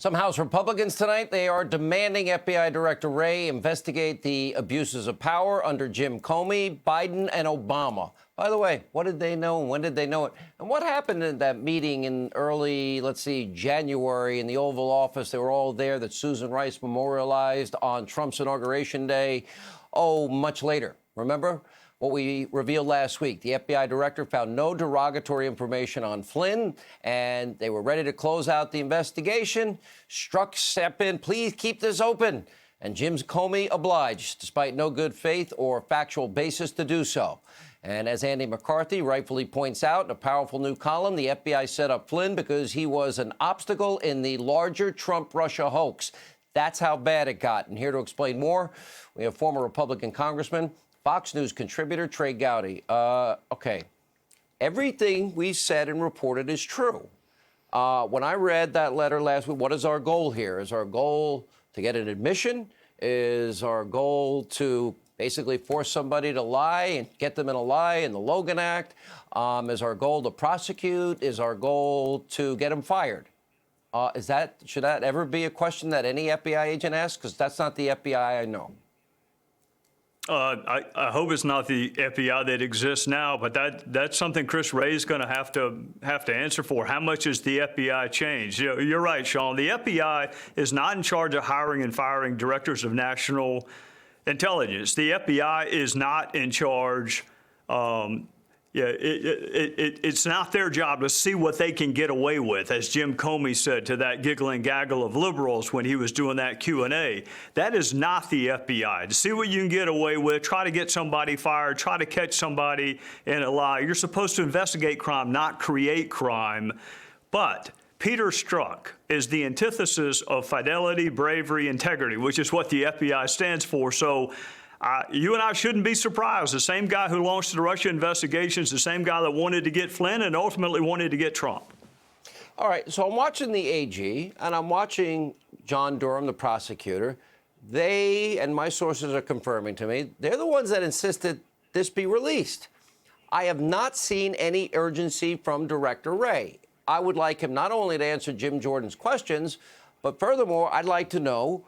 Some House Republicans tonight, they are demanding FBI Director Wray investigate the abuses of power under Jim Comey, Biden, and Obama. By the way, what did they know and when did they know it? And what happened in that meeting in early, January in the Oval Office? They were all there that Susan Rice memorialized on Trump's inauguration day. Oh, much later. Remember what we revealed last week? The FBI director found no derogatory information on Flynn, and they were ready to close out the investigation. Strzok stepped in, please keep this open. And Jim Comey obliged, despite no good faith or factual basis to do so. And as Andy McCarthy rightfully points out in a powerful new column, the FBI set up Flynn because he was an obstacle in the larger Trump-Russia hoax. That's how bad it got. And here to explain more, we have former Republican Congressman, Fox News contributor Trey Gowdy. Okay, everything we said and reported is true. When I read that letter last week, what is our goal here? Is our goal to get an admission? Is our goal to basically force somebody to lie and get them in a lie in the Logan Act? Is our goal to prosecute? Is our goal to get them fired? Should that ever be a question that any FBI agent asks? Because that's not the FBI I know. I hope it's not the FBI that exists now, but that's something Chris Wray is going to have to answer for. How much has the FBI changed? You're right, Sean. The FBI is not in charge of hiring and firing directors of national intelligence. The FBI is not in charge. It's not their job to see what they can get away with, as Jim Comey said to that giggling gaggle of liberals when he was doing that Q&A. That is not the FBI. To see what you can get away with, try to get somebody fired, try to catch somebody in a lie. You're supposed to investigate crime, not create crime. But Peter Strzok is the antithesis of fidelity, bravery, integrity, which is what the FBI stands for. So you and I shouldn't be surprised. The same guy who launched the Russia investigations, the same guy that wanted to get Flynn and ultimately wanted to get Trump. All right, so I'm watching the AG, and I'm watching John Durham, the prosecutor. They, and my sources are confirming to me, they're the ones that insisted this be released. I have not seen any urgency from Director Wray. I would like him not only to answer Jim Jordan's questions, but furthermore, I'd like to know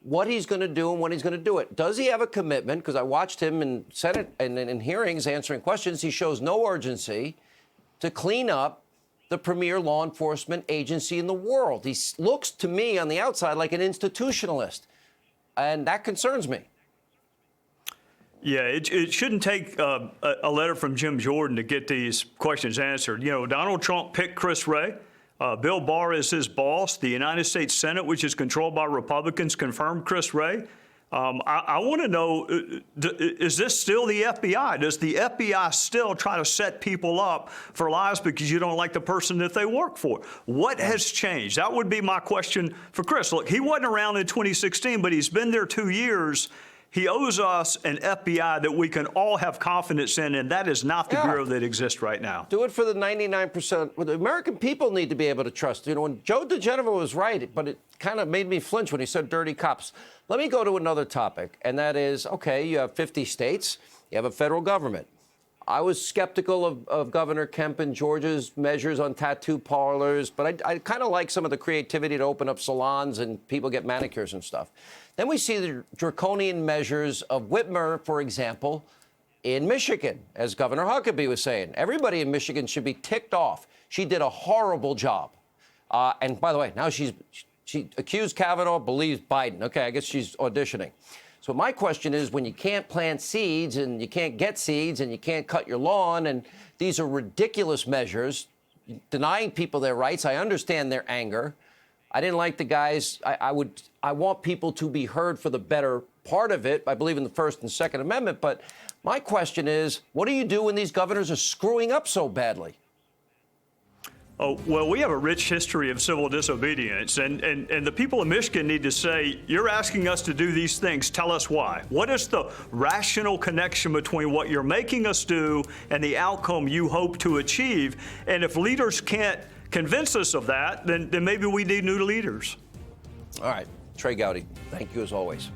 what he's going to do and when he's going to do it. Does he have a commitment? Because I watched him in Senate and in hearings answering questions. He shows no urgency to clean up the premier law enforcement agency in the world. He looks to me on the outside like an institutionalist, and that concerns me. Yeah, it shouldn't take a letter from Jim Jordan to get these questions answered. You know, Donald Trump picked Chris Wray. Bill Barr is his boss. The United States Senate, which is controlled by Republicans, confirmed Chris Wray. I want to know, is this still the FBI? Does the FBI still try to set people up for lies because you don't like the person that they work for? What has changed? That would be my question for Chris. Look, he wasn't around in 2016, but he's been there 2 years. He owes us an FBI that we can all have confidence in, and that is not the bureau that exists right now. Do it for the 99%. Well, the American people need to be able to trust. You know, when Joe DeGeneres was right, but it kind of made me flinch when he said dirty cops. Let me go to another topic, and that is, okay, you have 50 states, you have a federal government. I was skeptical of Governor Kemp and Georgia's measures on tattoo parlors, but I kind of like some of the creativity to open up salons and people get manicures and stuff. Then we see the draconian measures of Whitmer, for example, in Michigan, as Governor Huckabee was saying. Everybody in Michigan should be ticked off. She did a horrible job. And by the way, now she accused Kavanaugh, believes Biden. Okay, I guess she's auditioning. So my question is, when you can't plant seeds and you can't get seeds and you can't cut your lawn, and these are ridiculous measures, denying people their rights, I understand their anger. I didn't like the guys. I want people to be heard for the better part of it. I believe in the First and Second Amendment. But my question is, what do you do when these governors are screwing up so badly? Oh, well, we have a rich history of civil disobedience, and the people of Michigan need to say, you're asking us to do these things, tell us why. What is the rational connection between what you're making us do and the outcome you hope to achieve? And if leaders can't convince us of that, then maybe we need new leaders. All right, Trey Gowdy, thank you as always.